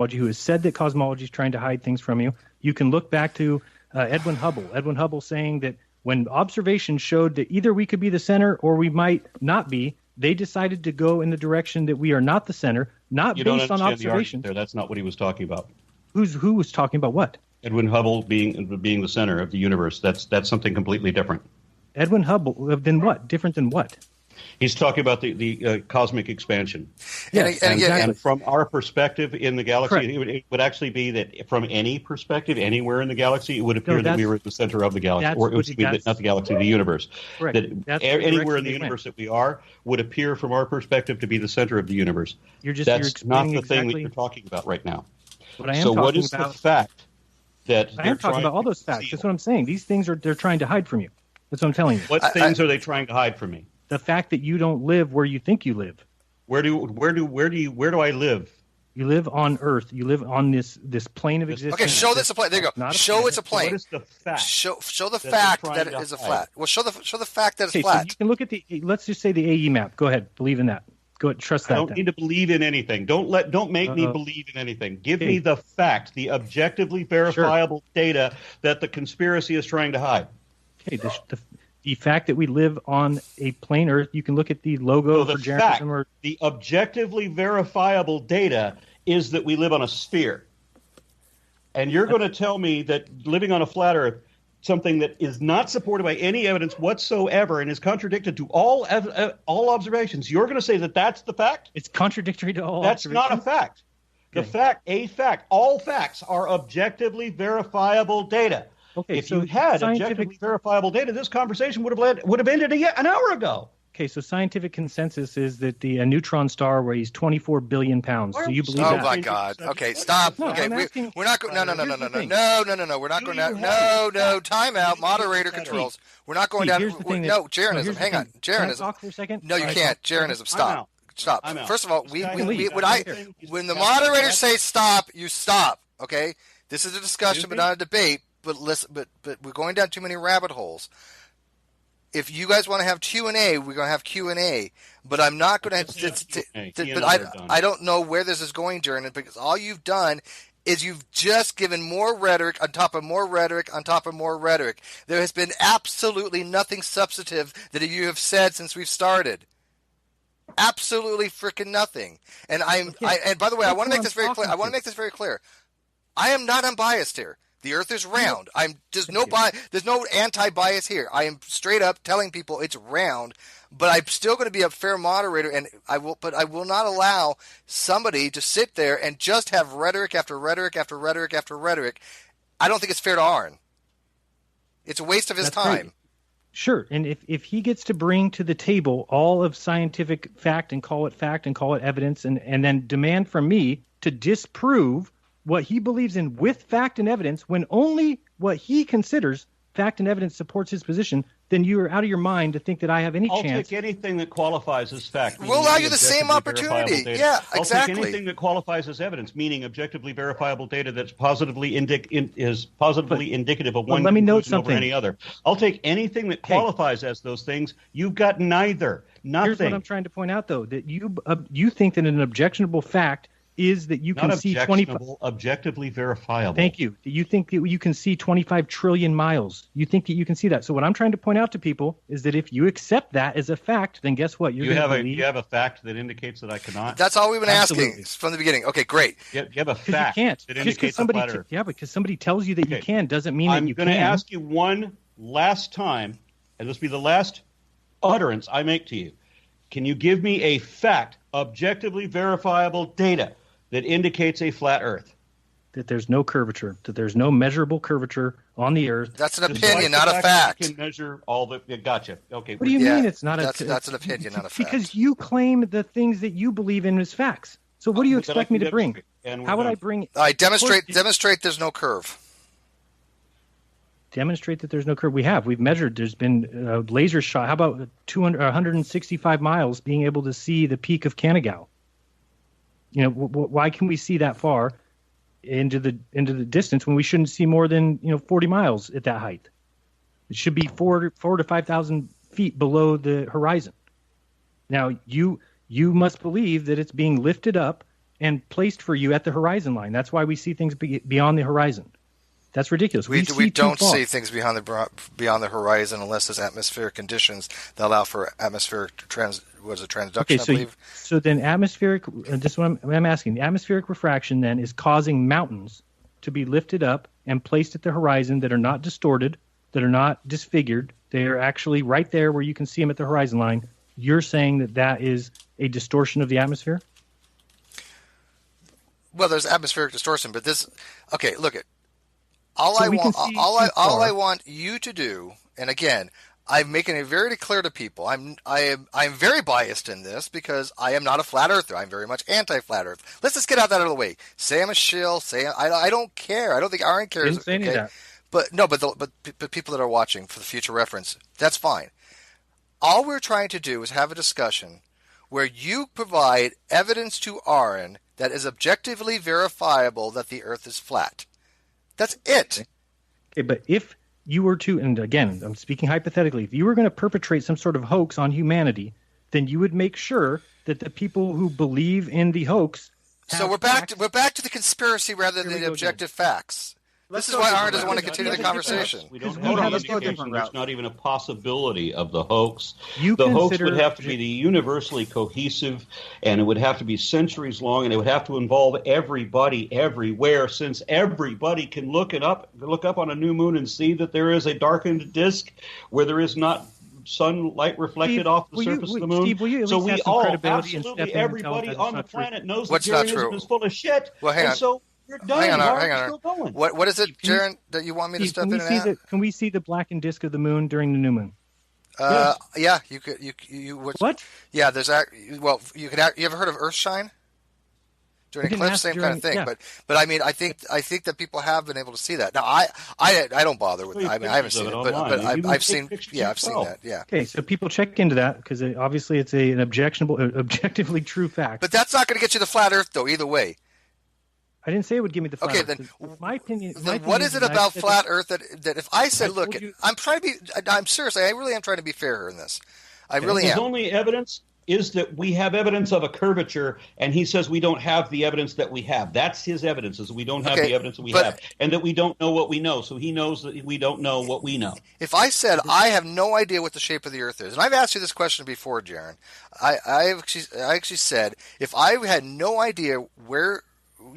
who has said that cosmology is trying to hide things from you. You can look back to Edwin Hubble. Edwin Hubble saying that when observations showed that either we could be the center or we might not be, they decided to go in the direction that we are not the center, not based on observations. There. That's not what he was talking about. Who was talking about what? Edwin Hubble being the center of the universe. That's something completely different. Edwin Hubble, then what? Different than what? He's talking about the cosmic expansion. Yes, and from our perspective in the galaxy, it would actually be that from any perspective, anywhere in the galaxy, it would appear that we were at the center of the galaxy, or it would be not the galaxy, the universe. Correct. That anywhere in the universe that we are would appear from our perspective to be the center of the universe. That's not the thing that you're talking about right now. What is the fact that I am talking about all those facts. That's what I'm saying. These things they're trying to hide from you. That's what I'm telling you. What things are they trying to hide from me? The fact that you don't live where you think you live. Where do I live? You live on Earth. You live on this plane of existence. Okay, show this a plane. There you go. Show it's a plane. What is the fact? Show the fact that it is a flat. Well, show the fact that it's flat. So you can look at let's just say the AE map. Go ahead. Believe in that. Go ahead. Trust that. I don't need to believe in anything. Don't make me believe in anything. Give me the fact, the objectively verifiable data that the conspiracy is trying to hide. Okay. The fact that we live on a plane Earth, you can look at the logo for Jeranism. The objectively verifiable data is that we live on a sphere. And you're going to tell me that living on a flat Earth, something that is not supported by any evidence whatsoever and is contradicted to all observations, you're going to say that that's the fact? It's contradictory to all observations? That's not a fact. Okay. All facts are objectively verifiable data. Okay, if you had objectively verifiable data, this conversation would have ended an hour ago. Okay, so scientific consensus is that a neutron star weighs 24 billion pounds. Do you believe that? Oh my God! Okay, stop. No, okay, we're not going. No. We're not going down. No. Time out. Moderator controls. We're not going down. No, Jeranism. Hang on, Jeranism. Can I talk for a second? No, you can't. Jeranism. Stop. Stop. First of all, when the moderators say stop, you stop. Okay, this is a discussion, but not a debate. But listen, but we're going down too many rabbit holes. If you guys want to have Q&A, we're going to have Q&A. But I'm not going to. I don't know where this is going, Jordan, because all you've done is you've just given more rhetoric on top of more rhetoric on top of more rhetoric. There has been absolutely nothing substantive that you have said since we've started. Absolutely freaking nothing. And and by the way, I want to make this very clear. I am not unbiased here. The Earth is round. There's no anti-bias here. I am straight up telling people it's round, but I'm still going to be a fair moderator, and I will not allow somebody to sit there and just have rhetoric after rhetoric after rhetoric after rhetoric. I don't think it's fair to Aron. It's a waste of his time. Right. Sure, and if he gets to bring to the table all of scientific fact and call it evidence, and then demand from me to disprove what he believes in with fact and evidence, when only what he considers fact and evidence supports his position, then you are out of your mind to think that I have any chance. I'll take anything that qualifies as fact. We'll allow you the same opportunity. Yeah, exactly. I'll take anything that qualifies as evidence, meaning objectively verifiable data that's positively indicative of one let me note conclusion over any other. I'll take anything that qualifies as those things. You've got neither. Nothing. Here's what I'm trying to point out, though, that you think that an objectionable fact is that you can see 25 objectively verifiable. Thank you. You think that you can see 25 trillion miles. You think that you can see that. So what I'm trying to point out to people is that if you accept that as a fact, then guess what? You have a fact that indicates that I cannot. That's all we've been asking from the beginning. Okay, great. You have a fact. You can't. That indicates a flat Earth. Yeah, because somebody tells you that you can doesn't mean that you can. I'm going to ask you one last time, and this will be the last utterance I make to you. Can you give me a fact, objectively verifiable data that indicates a flat Earth? That there's no curvature, that there's no measurable curvature on the Earth. That's an opinion, not a fact. You can measure all the. Gotcha. Okay. What do you mean it's not that's an opinion, not a fact? Because you claim the things that you believe in as facts. So what do you expect me to bring? How would I bring? All right, demonstrate there's no curve. Demonstrate that there's no curve. We've measured. There's been a laser shot. How about 165 miles being able to see the peak of Kanagawa? Why can we see that far into the distance when we shouldn't see more than 40 miles at that height? It should be 4 to 5,000 feet below the horizon. Now you must believe that it's being lifted up and placed for you at the horizon line. That's why we see things beyond the horizon. That's ridiculous. We don't see things beyond the horizon unless there's atmospheric conditions that allow for atmospheric transduction, okay, I believe. So then atmospheric, this is what I'm asking. The atmospheric refraction then is causing mountains to be lifted up and placed at the horizon that are not distorted, that are not disfigured. They are actually right there where you can see them at the horizon line. You're saying that is a distortion of the atmosphere? Well, there's atmospheric distortion, but this. Okay, look at. All I want you to do, and again, I'm making it very clear to people. I'm very biased in this because I am not a flat earther. I'm very much anti-flat Earth. Let's just get out that of the way. Say I'm a shill. Say I don't care. I don't think Aron cares. Didn't say any of that. But no, but people that are watching for the future reference, that's fine. All we're trying to do is have a discussion where you provide evidence to Aron that is objectively verifiable that the Earth is flat. That's it. Okay, but if you were to, and again, I'm speaking hypothetically, if you were going to perpetrate some sort of hoax on humanity, then you would make sure that the people who believe in the hoax. So we're back to the conspiracy rather than the objective facts. This is why Aron doesn't want to continue the conversation. We don't have any indication. There's not even a possibility of the hoax. The hoax would have to be universally cohesive, and it would have to be centuries long, and it would have to involve everybody everywhere, since everybody can look up on a new moon and see that there is a darkened disk where there is not sunlight reflected off the surface of the moon. Steve, so we all, absolutely everybody on the planet knows that Jeranism is full of shit. Well, hang on. So you're done. Hang on. What is it, Jaron, that you want me to step in and add? Can we see the blackened disk of the moon during the new moon? Yes. Yeah, you could. You what? Yeah, there's well, you could. You ever heard of Earthshine? During eclipse, same kind of thing. Yeah. But I mean, I think that people have been able to see that. Now, I don't bother with. I mean, I haven't seen it, but I've seen. Yeah, I've seen that. Yeah. Okay, so people check into that because obviously it's an objectively true fact. But that's not going to get you the flat Earth, though. Either way. I didn't say it would give me the flat Earth. Then my opinion. Then what is it about flat Earth that if I said, look, I'm trying to be. I'm seriously. I really am trying to be fair here in this. I really am. His only evidence is that we have evidence of a curvature, and he says we don't have the evidence that we have. That's his evidence, is we don't have the evidence that we have, and that we don't know what we know. So he knows that we don't know what we know. If I said I have no idea what the shape of the Earth is, and I've asked you this question before, Jaron, I actually said if I had no idea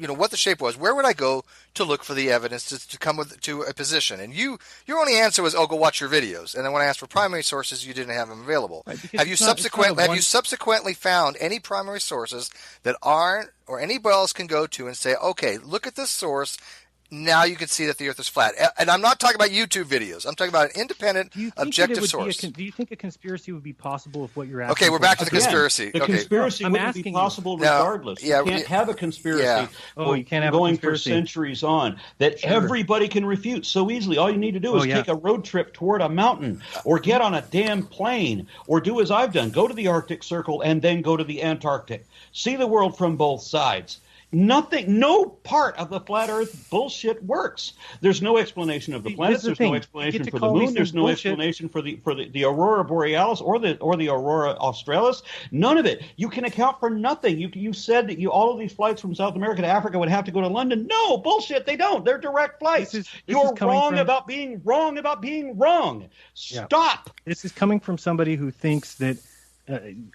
what the shape was, where would I go to look for the evidence to come to a position? And your only answer was, go watch your videos. And then when I asked for primary sources, you didn't have them available. Right, have you subsequently found any primary sources that Aron or anybody else can go to and say, okay, look at this source. Now you can see that the Earth is flat. And I'm not talking about YouTube videos. I'm talking about an independent, objective source. Do you think a conspiracy would be possible if what you're asking? Okay, we're back to the conspiracy. The conspiracy wouldn't be possible regardless. You can't have a conspiracy you can't have going for centuries on that everybody can refute so easily. All you need to do is take a road trip toward a mountain or get on a damn plane or do as I've done. Go to the Arctic Circle and then go to the Antarctic. See the world from both sides. No part of the flat Earth bullshit works. There's no explanation of the planets. There's no explanation for the moon. There's no explanation for the aurora borealis or the aurora australis. None of it. You can account for nothing. You said that all of these flights from South America to Africa would have to go to London. No, bullshit. They don't. They're direct flights. You're wrong about being wrong about being wrong. Stop. This is coming from somebody who thinks that.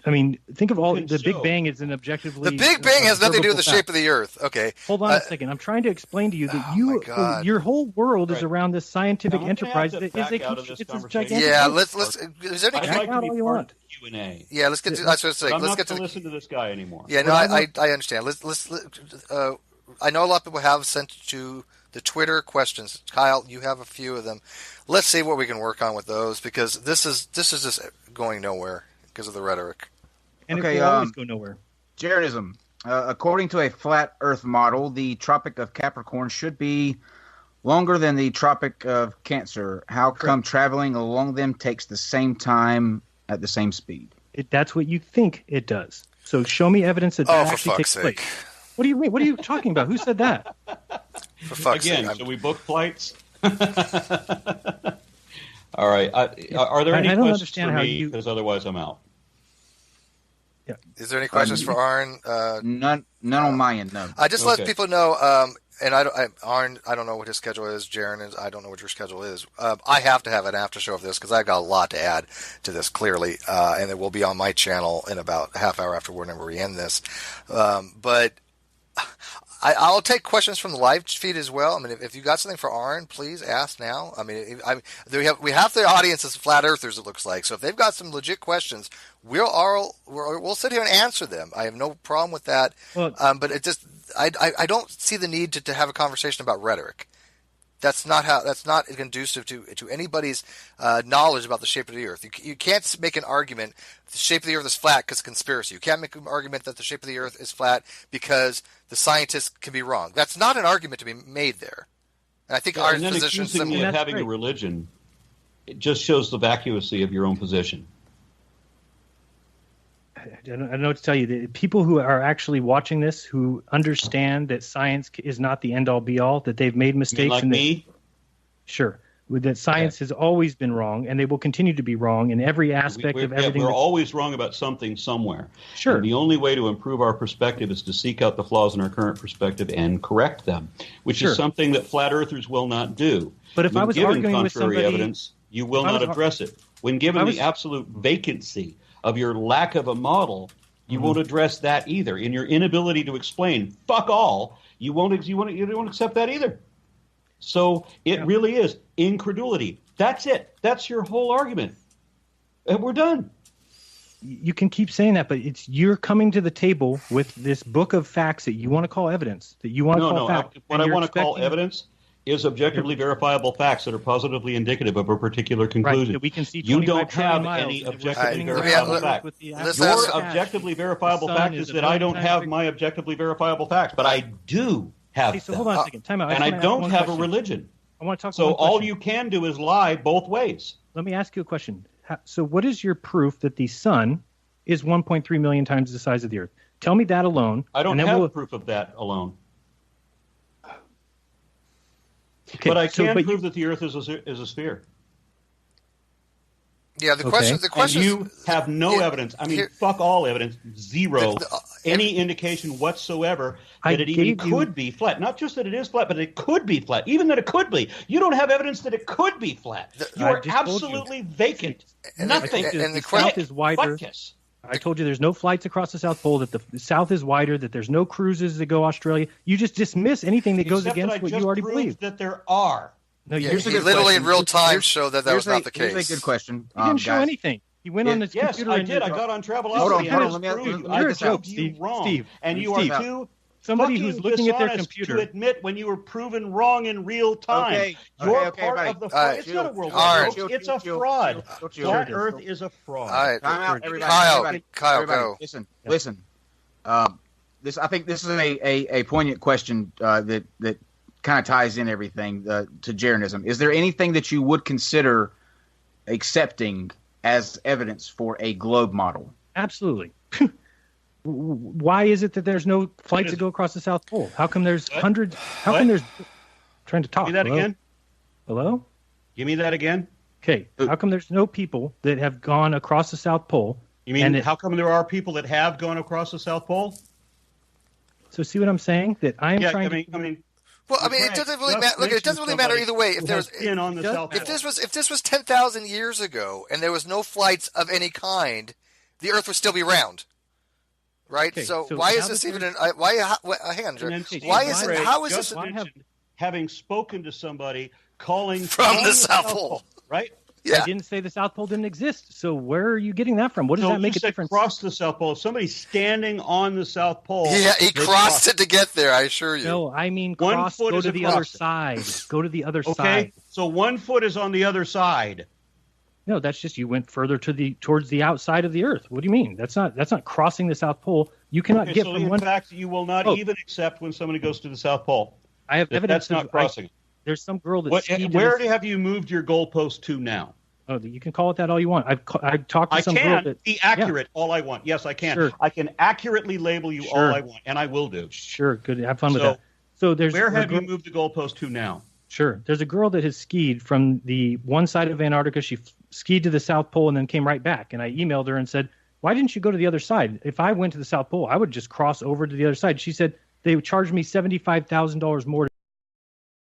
Think of all the Big Bang is an objectively. The Big Bang has nothing to do with the shape of the Earth. Okay. Hold on a second. I'm trying to explain to you that your whole world is around this scientific enterprise that is a gigantic. Yeah, let's. Is there any? I'd like to be part of Q&A. Yeah, let's get to. That's what I'm saying. I'm not going to listen to this guy anymore. Yeah, no, I understand. Let's. I know a lot of people have sent to the Twitter questions. Kyle, you have a few of them. Let's see what we can work on with those because this is just going nowhere. Because of the rhetoric. And it will always go nowhere. Jeranism. According to a flat Earth model, the Tropic of Capricorn should be longer than the Tropic of Cancer. How come traveling along them takes the same time at the same speed? That's what you think it does. So show me evidence that actually takes place. What do you mean? What are you talking about? Who said that? For fuck's sake. Again, should we book flights? All right. Are there any questions for me? Because otherwise I'm out. Yeah. Is there any questions for Aron? None on my end. No. I just let people know. And Aron, I don't know what his schedule is. Jaron, I don't know what your schedule is. I have to have an after show of this because I've got a lot to add to this clearly, and it will be on my channel in about a half hour after whenever we end this. But I'll take questions from the live feed as well. I mean, if you got something for Aron, please ask now. I mean, we have the audience as flat earthers, it looks like. So if they've got some legit questions, we'll sit here and answer them. I have no problem with that. Well, but it just I don't see the need to have a conversation about rhetoric. That's not conducive to anybody's knowledge about the shape of the Earth. You can't make an argument the shape of the Earth is flat because conspiracy. You can't make an argument that the shape of the Earth is flat because the scientists can be wrong. That's not an argument to be made there. And I think our position is accusing me of having a religion, it just shows the vacuity of your own position. I don't know what to tell you. The people who are actually watching this, who understand that science is not the end-all, be-all, that they've made mistakes. Like me? Sure. That science has always been wrong, and they will continue to be wrong in every aspect of everything. We're always wrong about something somewhere. Sure. And the only way to improve our perspective is to seek out the flaws in our current perspective and correct them, which is something that flat earthers will not do. But if I was arguing with somebody, contrary evidence, you will not address it. When given the absolute vacancy of your lack of a model, you won't address that either. In your inability to explain, fuck all, you won't accept that either. So it really is incredulity. That's it. That's your whole argument. And we're done. You can keep saying that, but you're coming to the table with this book of facts that you want to call evidence, that you want to call fact. What I want to call evidence is objectively verifiable facts that are positively indicative of a particular conclusion. Right, we can see you don't have any objectively verifiable facts. Your objectively verifiable fact is that I don't have my objectively verifiable facts, but I do have so hold on a second. Time out. And I don't have a religion. I want to talk. So all you can do is lie both ways. Let me ask you a question. So what is your proof that the sun is 1.3 million times the size of the Earth? Tell me that alone. I don't have proof of that alone. Okay, but I can prove that the Earth is a sphere. Yeah, the question. And you have no evidence. I mean, fuck all evidence. Zero. Any indication whatsoever that it even could be flat. Not just that it is flat, but it could be flat. Even that it could be. You don't have evidence that it could be flat. You are absolutely vacant. Nothing. And the South is wider. I told you there's no flights across the South Pole, that the South is wider, that there's no cruises that go Australia. You just dismiss anything that goes against what you already believe. That there are. No, you literally in real time show that was not the case. Here's a good question. He didn't show anything. He went on his computer. Yes, I did. I got on Travel. Hold on. Let me ask you. You're a joke, Steve. And you are too somebody who's looking at their computer to admit when you were proven wrong in real time. You're part of the fraud. It's not a world war. It's a fraud. Flat Earth is a fraud. All right, time out, everybody. Kyle, go. Listen. I think this is a poignant question that kind of ties in everything to Jeranism. Is there anything that you would consider accepting as evidence for a globe model? Absolutely. Why is it that there's no flights that go across the South Pole? How come there's hundreds? How come there's trying to talk? Give me that again. Hello? Give me that again. Okay. How come there's no people that have gone across the South Pole? You mean how come there are people that have gone across the South Pole? So see what I'm saying? That I am trying to. Well, I mean, it doesn't really matter. Look, it doesn't really matter either way. If this was 10,000 years ago and there was no flights of any kind, the Earth would still be round, right? Okay, so why is this even? Hang on, Jerry. Why is it? How is this? Having spoken to somebody calling from the South Pole, right? Yeah. I didn't say the South Pole didn't exist. So where are you getting that from? What does that make a difference? Cross the South Pole. If somebody's standing on the South Pole. Yeah, he crossed it to get there, I assure you. No, I mean cross, go to the other side. Go to the other side. Okay, so 1 foot is on the other side. No, that's just you went further towards the outside of the Earth. What do you mean? That's not crossing the South Pole. You cannot get from one. In fact, you will not even accept when somebody goes to the South Pole. I have evidence. That's not crossing. There's some girl that. Where have you moved your goalpost to now? Oh, you can call it that all you want. I've talked to some girl that... I can be accurate all I want. Yes, I can. Sure. I can accurately label you all I want, and I will do. Sure, good. Have fun with that. So where have you moved the goalpost to now? Sure. There's a girl that has skied from the one side of Antarctica. She skied to the South Pole and then came right back. And I emailed her and said, Why didn't you go to the other side? If I went to the South Pole, I would just cross over to the other side. She said they would charge me $75,000 more